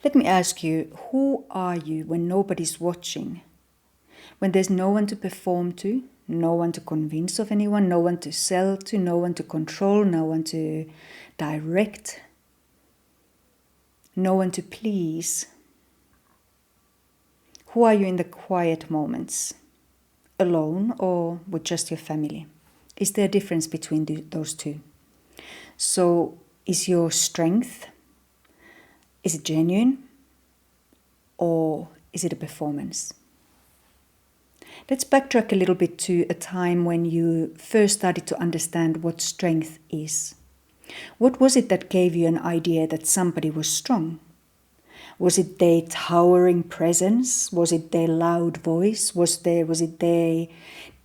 Let me ask you, who are you when nobody's watching? When there's no one to perform to, no one to convince of anyone, no one to sell to, no one to control, no one to direct, no one to please. Who are you in the quiet moments? Alone or with just your family? Is there a difference between those two? So, is your strength, is it genuine or is it a performance? Let's backtrack a little bit to a time when you first started to understand what strength is. What was it that gave you an idea that somebody was strong? Was it their towering presence? Was it their loud voice? Was it their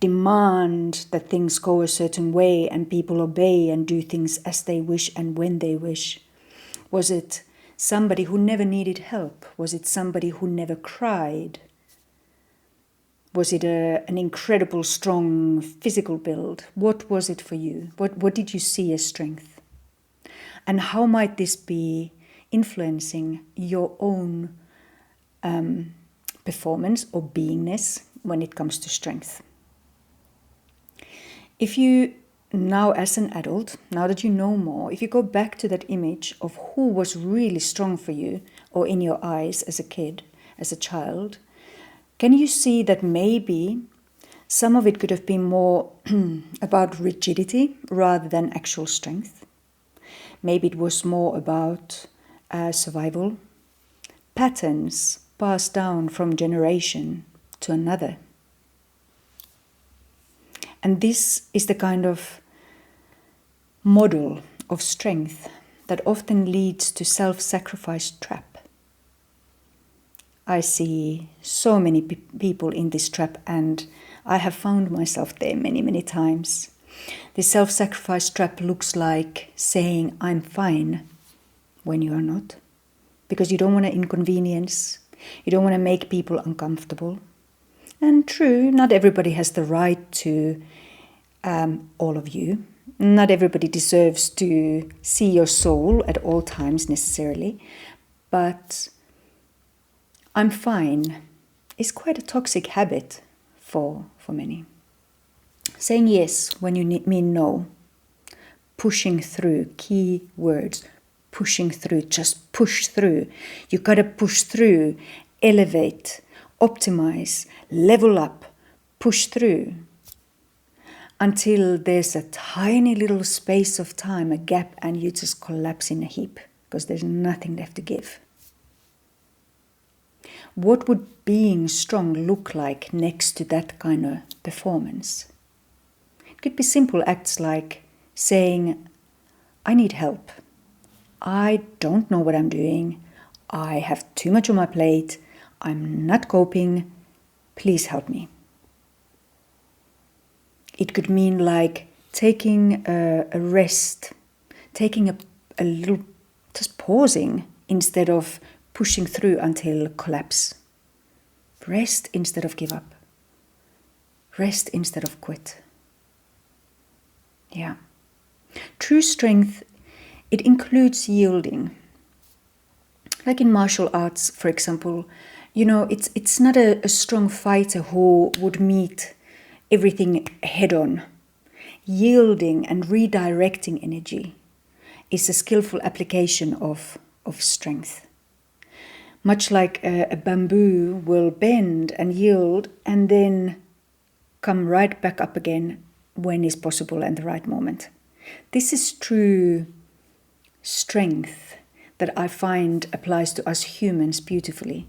demand that things go a certain way and people obey and do things as they wish and when they wish? Was it somebody who never needed help? Was it somebody who never cried? Was it an incredible, strong physical build? What was it for you? What did you see as strength? And how might this be influencing your own performance or beingness when it comes to strength? If you now, as an adult, now that you know more, if you go back to that image of who was really strong for you or in your eyes as a kid, as a child, can you see that maybe some of it could have been more about rigidity rather than actual strength? Maybe it was more about survival, patterns passed down from generation to another. And this is the kind of model of strength that often leads to self-sacrifice trap. I see so many people in this trap, and I have found myself there many, many times. The self-sacrifice trap looks like saying, I'm fine, when you are not. Because you don't want to inconvenience, you don't want to make people uncomfortable. And true, not everybody has the right to all of you. Not everybody deserves to see your soul at all times necessarily. But I'm fine is quite a toxic habit for many. Saying yes when you mean no. Pushing through, key words. Pushing through, just push through. You gotta push through, elevate, optimize, level up, push through. Until there's a tiny little space of time, a gap, and you just collapse in a heap because there's nothing left to give. What would being strong look like next to that kind of performance? It could be simple acts like saying, I need help. I don't know what I'm doing. I have too much on my plate. I'm not coping. Please help me. It could mean like taking a rest, taking a little, just pausing instead of pushing through until collapse. Rest instead of give up. Rest instead of quit. Yeah. True strength, it includes yielding. Like in martial arts, for example, it's not a strong fighter who would meet everything head on. Yielding and redirecting energy is a skillful application of strength. Much like a bamboo will bend and yield and then come right back up again when is possible and the right moment. This is true strength that I find applies to us humans beautifully.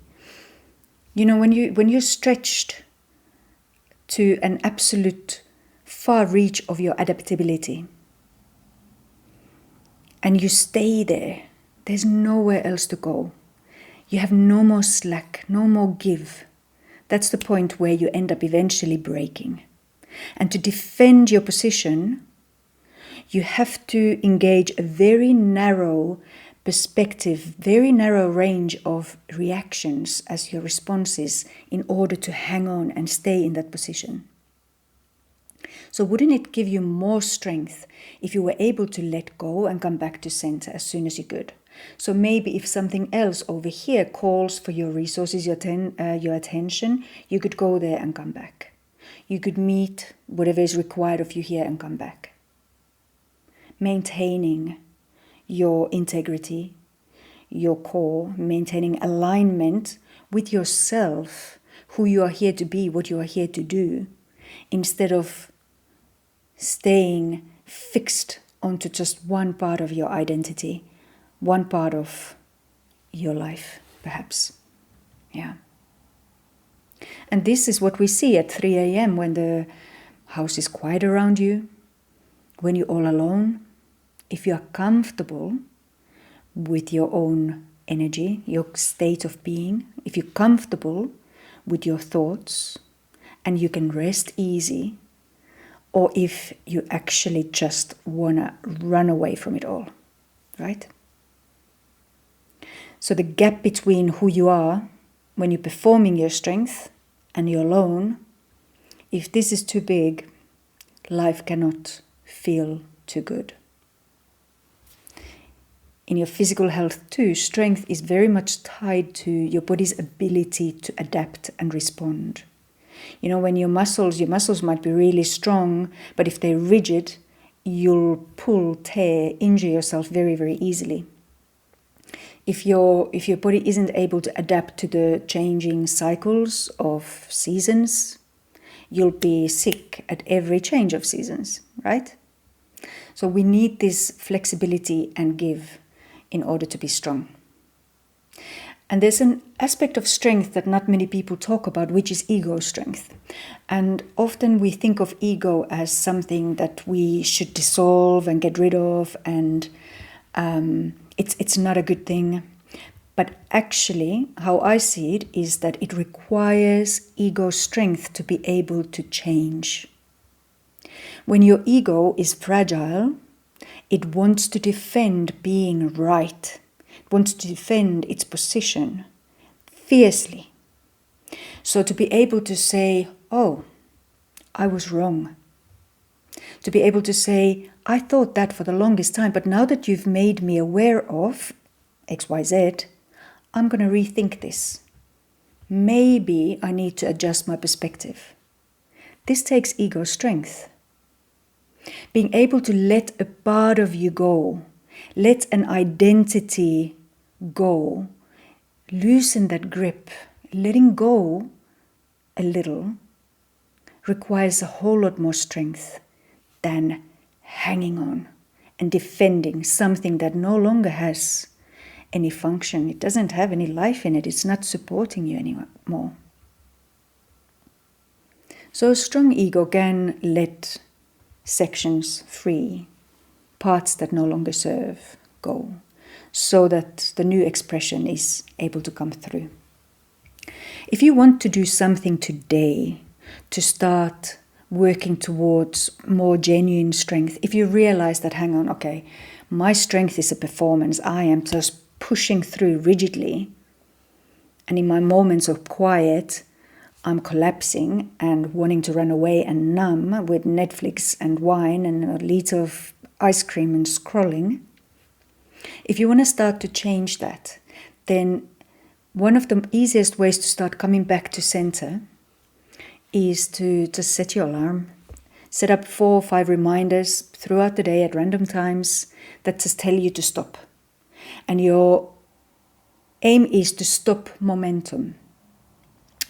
When you're stretched to an absolute far reach of your adaptability and you stay there, there's nowhere else to go. You have no more slack, no more give. That's the point where you end up eventually breaking. And to defend your position, you have to engage a very narrow perspective, very narrow range of reactions as your responses in order to hang on and stay in that position. So wouldn't it give you more strength if you were able to let go and come back to center as soon as you could? So maybe if something else over here calls for your resources, your attention, you could go there and come back. You could meet whatever is required of you here and come back. Maintaining your integrity, your core, maintaining alignment with yourself, who you are here to be, what you are here to do, instead of staying fixed onto just one part of your identity, one part of your life, perhaps. Yeah. And this is what we see at 3 a.m. when the house is quiet around you, when you're all alone. If you are comfortable with your own energy, your state of being, if you're comfortable with your thoughts and you can rest easy, or if you actually just want to run away from it all, right? So the gap between who you are when you're performing your strength and you're alone, if this is too big, life cannot feel too good. In your physical health too, strength is very much tied to your body's ability to adapt and respond. You know, when your muscles might be really strong, but if they're rigid, you'll pull, tear, injure yourself very, very easily. If your body isn't able to adapt to the changing cycles of seasons, you'll be sick at every change of seasons, right? So we need this flexibility and give in order to be strong. And there's an aspect of strength that not many people talk about, which is ego strength. And often we think of ego as something that we should dissolve and get rid of, and it's not a good thing. But actually, how I see it is that it requires ego strength to be able to change. When your ego is fragile, it wants to defend being right. It wants to defend its position fiercely. So to be able to say, oh, I was wrong. To be able to say, I thought that for the longest time, but now that you've made me aware of XYZ, I'm going to rethink this. Maybe I need to adjust my perspective. This takes ego strength. Being able to let a part of you go, let an identity go, loosen that grip, letting go a little requires a whole lot more strength than hanging on and defending something that no longer has any function. It doesn't have any life in it. It's not supporting you anymore. So a strong ego can let sections free, parts that no longer serve go, so that the new expression is able to come through. If you want to do something today to start working towards more genuine strength, if you realize that, hang on, okay, my strength is a performance, I am just pushing through rigidly, and in my moments of quiet, I'm collapsing and wanting to run away and numb with Netflix and wine and a liter of ice cream and scrolling. If you want to start to change that, then one of the easiest ways to start coming back to center is to just set your alarm. Set up 4 or 5 reminders throughout the day at random times that just tell you to stop. And your aim is to stop momentum.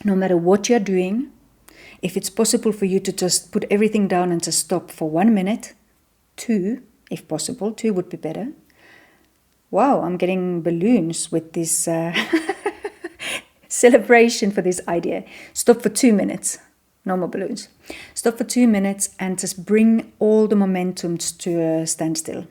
No matter what you're doing, if it's possible for you to just put everything down and just stop for 1 minute, 2, if possible, 2 would be better. Wow, I'm getting balloons with this celebration for this idea. Stop for 2 minutes. No more balloons. Stop for 2 minutes and just bring all the momentum to a standstill,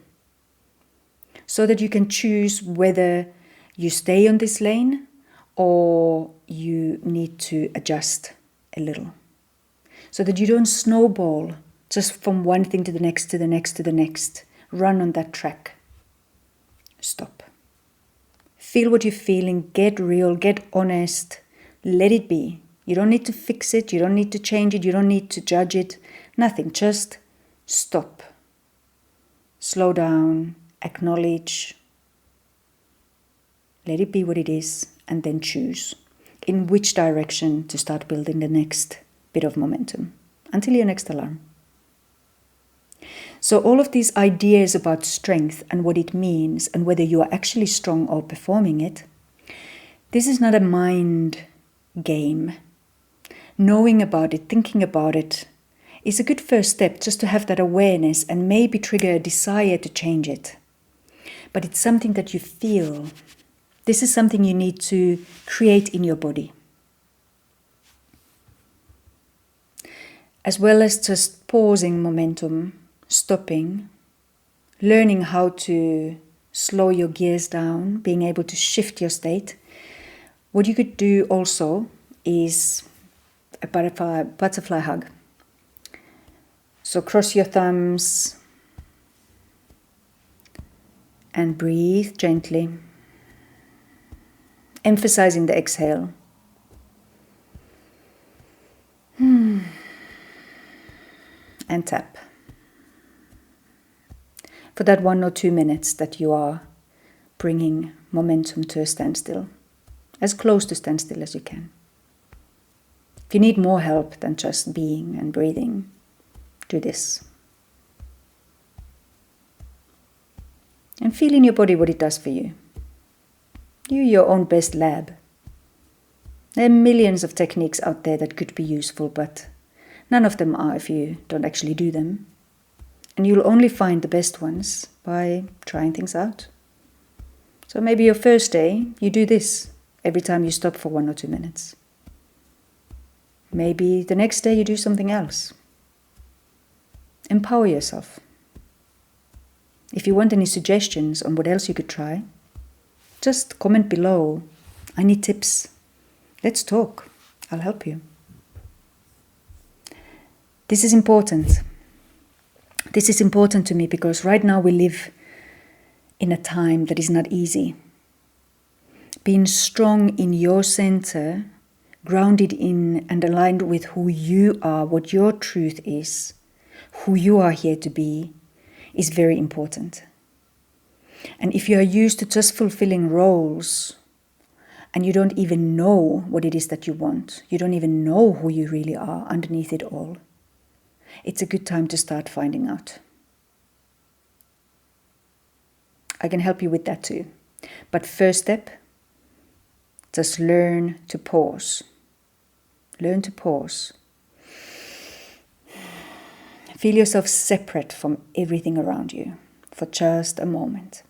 so that you can choose whether you stay on this lane or you need to adjust a little, so that you don't snowball just from one thing to the next, to the next, to the next. Run on that track. Stop. Feel what you're feeling. Get real. Get honest. Let it be. You don't need to fix it. You don't need to change it. You don't need to judge it. Nothing. Just stop. Slow down. Acknowledge. let it be what it is, and then choose in which direction to start building the next bit of momentum until your next alarm. So all of these ideas about strength and what it means and whether you are actually strong or performing it, this is not a mind game. Knowing about it, thinking about it, is a good first step, just to have that awareness and maybe trigger a desire to change it. But it's something that you feel. This is something you need to create in your body. As well as just pausing momentum, stopping, learning how to slow your gears down, being able to shift your state. What you could do also is a butterfly hug. So cross your thumbs and breathe gently, emphasizing the exhale. And tap. For that 1 or 2 minutes that you are bringing momentum to a standstill, as close to standstill as you can. If you need more help than just being and breathing, do this. And feel in your body what it does for you. You're your own best lab. There are millions of techniques out there that could be useful, but none of them are if you don't actually do them. And you'll only find the best ones by trying things out. So maybe your first day, you do this every time you stop for 1 or 2 minutes. Maybe the next day you do something else. Empower yourself. If you want any suggestions on what else you could try, just comment below. I need tips. Let's talk. I'll help you. This is important. This is important to me because right now we live in a time that is not easy. Being strong in your center, grounded in and aligned with who you are, what your truth is, who you are here to be, is very important. And if you are used to just fulfilling roles and you don't even know what it is that you want, you don't even know who you really are underneath it all, it's a good time to start finding out. I can help you with that too. But first step, just learn to pause. Learn to pause. Feel yourself separate from everything around you for just a moment.